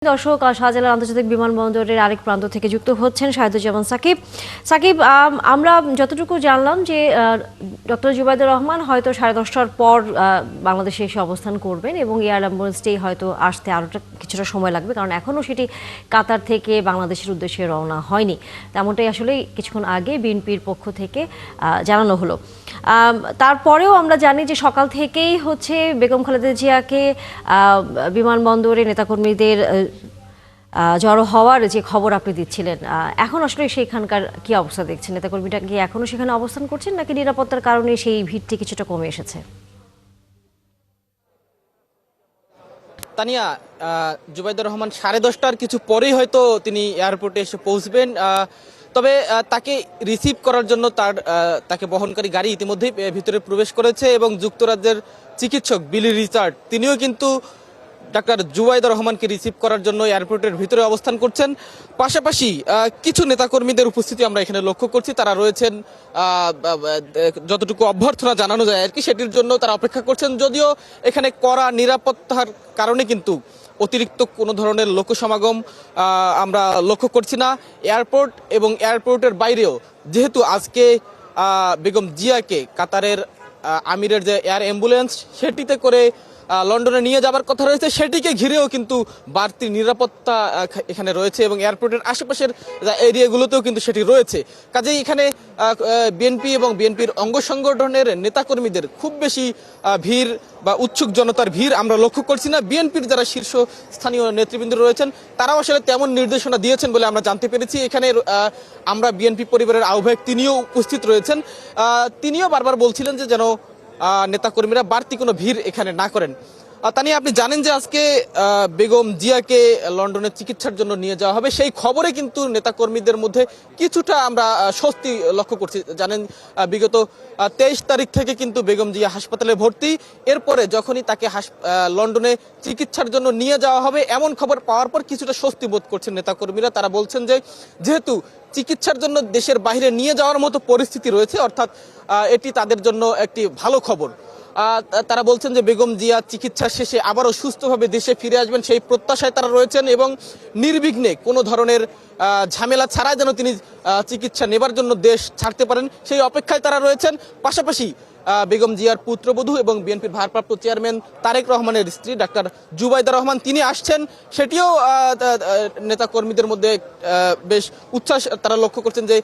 দর্শক শাহজালাল আন্তর্জাতিক বিমানবন্দরের আরেক প্রান্ত থেকে যুক্ত হচ্ছেন শাহিদুজ্জামান সাকিব। সাকিব, আমরা যতটুকু জানলাম যে ডক্টর জুবাইদুর রহমান হয়তো 10:30টার পর বাংলাদেশে এসে অবস্থান করবেন এবং এয়ার অ্যাম্বুলেন্সটি হয়তো আসতে আরও কিছুটা সময় লাগবে, কারণ এখনও সেটি কাতার থেকে বাংলাদেশের উদ্দেশ্যে রওনা হয়নি। তেমনটাই আসলে কিছুক্ষণ আগে বিএনপির পক্ষ থেকে জানানো হলো। তারপরেও আমরা জানি যে সকাল থেকেই হচ্ছে বেগম খালেদা জিয়াকে বিমানবন্দরে নেতাকর্মীদের জড়ো হওয়ার যে খবর আপনি দিচ্ছিলেন, এখন আসলে সেখানকার কি অবস্থা দেখছেন? নেতাকর্মীরা কি এখনো সেখানে অবস্থান করছেন, নাকি নিরাপত্তার কারণে সেই ভিড়টি কিছুটা কমে এসেছে? তানিয়া, জুবাইদুর রহমান 10:30টার কিছু পরেই হয়তো তিনি এয়ারপোর্টে এসে পৌঁছবেন। তবে তাকে রিসিভ করার জন্য তাকে বহনকারী গাড়ি ইতিমধ্যেই ভিতরে প্রবেশ করেছে এবং যুক্তরাজ্যের চিকিৎসক বিলি রিচার্ড তিনিও কিন্তু ডাক্তার জুবাইদুর রহমানকে রিসিভ করার জন্য এয়ারপোর্টের ভিতরে অবস্থান করছেন। পাশাপাশি কিছু নেতাকর্মীদের উপস্থিতি আমরা এখানে লক্ষ্য করছি। তারা রয়েছেন যতটুকু অভ্যর্থনা জানানো যায় আর কি, সেটির জন্য তারা অপেক্ষা করছেন। যদিও এখানে কড়া নিরাপত্তার কারণে কিন্তু অতিরিক্ত কোনো ধরনের লোকসমাগম আমরা লক্ষ্য করছি না এয়ারপোর্ট এবং এয়ারপোর্টের বাইরেও। যেহেতু আজকে বেগম জিয়াকে কাতারের আমিরের যে এয়ার অ্যাম্বুলেন্স সেটিতে করে লন্ডনে নিয়ে যাবার কথা রয়েছে, সেটিকে ঘিরেও কিন্তু বাড়তি নিরাপত্তা এখানে রয়েছে এবং এয়ারপোর্টের আশেপাশের এরিয়াগুলোতেও কিন্তু সেটি রয়েছে। কাজেই এখানে বিএনপি এবং বিএনপির অঙ্গ সংগঠনের নেতাকর্মীদের খুব বেশি ভিড় বা উৎসুক জনতার ভিড় আমরা লক্ষ্য করছি না। বিএনপির যারা শীর্ষ স্থানীয় নেতৃবৃন্দ রয়েছেন তারাও আসলে তেমন নির্দেশনা দিয়েছেন বলে আমরা জানতে পেরেছি। এখানে আমরা বিএনপি পরিবারের আহ্বায়ক তিনিও উপস্থিত রয়েছেন। তিনিও বারবার বলছিলেন যে যেন নেতাকর্মীরা বাড়তি কোনো ভিড় এখানে না করেন। তা নিয়ে আপনি জানেন যে আজকে বেগম জিয়াকে লন্ডনে চিকিৎসার জন্য নিয়ে যাওয়া হবে, সেই খবরে কিন্তু নেতাকর্মীদের মধ্যে কিছুটা আমরা স্বস্তি লক্ষ্য করছি। জানেন বিগত 23 তারিখ থেকে কিন্তু বেগম জিয়া হাসপাতালে ভর্তি। এরপরে যখনই তাকে লন্ডনে চিকিৎসার জন্য নিয়ে যাওয়া হবে এমন খবর পাওয়ার পর কিছুটা স্বস্তি বোধ করছেন নেতাকর্মীরা। তারা বলছেন যে যেহেতু চিকিৎসার জন্য দেশের বাইরে নিয়ে যাওয়ার মতো পরিস্থিতি রয়েছে, অর্থাৎ এটি তাদের জন্য একটি ভালো খবর। তারা বলছেন যে বেগম জিয়া চিকিৎসা শেষে আবারও সুস্থভাবে দেশে ফিরে আসবেন সেই প্রত্যাশায় তারা রয়েছেন এবং নির্বিঘ্নে কোনো ধরনের ঝামেলা ছাড়াই যেন তিনি চিকিৎসা নেবার জন্য দেশ ছাড়তে পারেন সেই অপেক্ষায় তারা রয়েছেন। পাশাপাশি বেগম জিয়ার পুত্রবধূ এবং বিএনপির ভারপ্রাপ্ত চেয়ারম্যান তারেক রহমানের স্ত্রী ডাক্তার জুবাইদা রহমান তিনি আসছেন, সেটিও নেতাকর্মীদের মধ্যে বেশ উচ্ছ্বাস তারা লক্ষ্য করছেন যে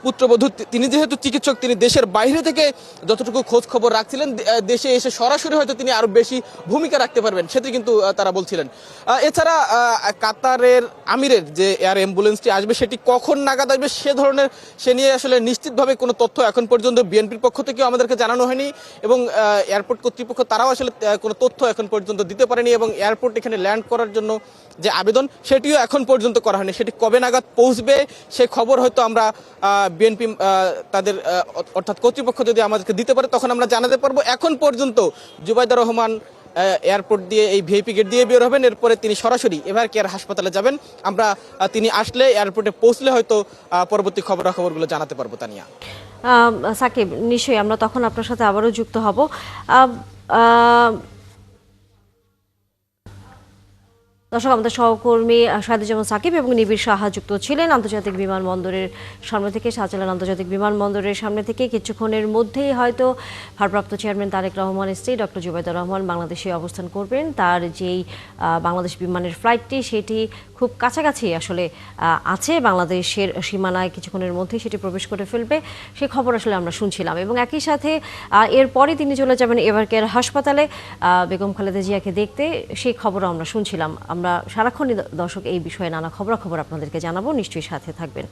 পুত্রবধূ তিনি যেহেতু চিকিৎসক, তিনি দেশের বাইরে থেকে যতটুকু খোঁজ খবর রাখছিলেন দেশে এসে সরাসরি হয়তো তিনি আরো বেশি ভূমিকা রাখতে পারবেন, সেটি কিন্তু তারা বলছিলেন। এছাড়া কাতারের আমিরের যে এয়ার অ্যাম্বুলেন্সটি আসবে সেটি কখন নাগাদ আসবে সে নিয়ে আসলে নিশ্চিতভাবে কোনো তথ্য এখন পর্যন্ত বিএনপির পক্ষ থেকে আমাদেরকে জানানো হয়নি এবং এয়ারপোর্ট কর্তৃপক্ষ তারাও আসলে কোনো তথ্য এখন পর্যন্ত দিতে পারেনি এবং এয়ারপোর্ট এখানে ল্যান্ড করার জন্য যে আবেদন সেটিও এখন পর্যন্ত করা হয়নি। সেটি কবে নাগাদ পৌঁছবে সে খবর হয়তো আমরা বিএনপি তাদের অর্থাৎ কর্তৃপক্ষ যদি আমাদেরকে দিতে পারে তখন আমরা জানাতে পারবো। এখন পর্যন্ত জুবাইদা রহমান এয়ারপোর্ট দিয়ে এই ভিআইপি গেট দিয়ে বের হবেন, এরপরে তিনি সরাসরি এভার কেয়ার হাসপাতালে যাবেন। আমরা তিনি আসলে এয়ারপোর্টে পৌঁছলে হয়তো পরবর্তী খবরাখবরগুলো জানাতে পারবো। তানিয়া, সাকিব, নিশ্চয়ই আমরা তখন আপনার সাথে আবারও যুক্ত হব। দর্শক, আমাদের সহকর্মী শাহিদুজ্জামান সাকিব এবং নিবিড় সাহা যুক্ত ছিলেন আন্তর্জাতিক বিমানবন্দরের সামনে থেকে, শাহজালাল আন্তর্জাতিক বিমানবন্দরের সামনে থেকে। কিছুক্ষণের মধ্যেই হয়তো ভারপ্রাপ্ত চেয়ারম্যান তারেক রহমানের স্ত্রী ডক্টর জুবাইদা রহমান বাংলাদেশে অবস্থান করবেন। তার যেই বাংলাদেশ বিমানের ফ্লাইটটি সেটি খুব কাছাকাছি আসলে আছে, বাংলাদেশের সীমানায় কিছুক্ষণের মধ্যেই সেটি প্রবেশ করে ফেলবে, সে খবর আসলে আমরা শুনছিলাম। এবং একই সাথে এরপরে তিনি চলে যাবেন এভার কেয়ার হাসপাতালে বেগম খালেদা জিয়াকে দেখতে, সেই খবরও আমরা শুনছিলাম। আমরা সারাক্ষণই দর্শক এই বিষয়ে নানা খবরাখবর আপনাদেরকে জানাবো, নিশ্চয়ই সাথে থাকবেন।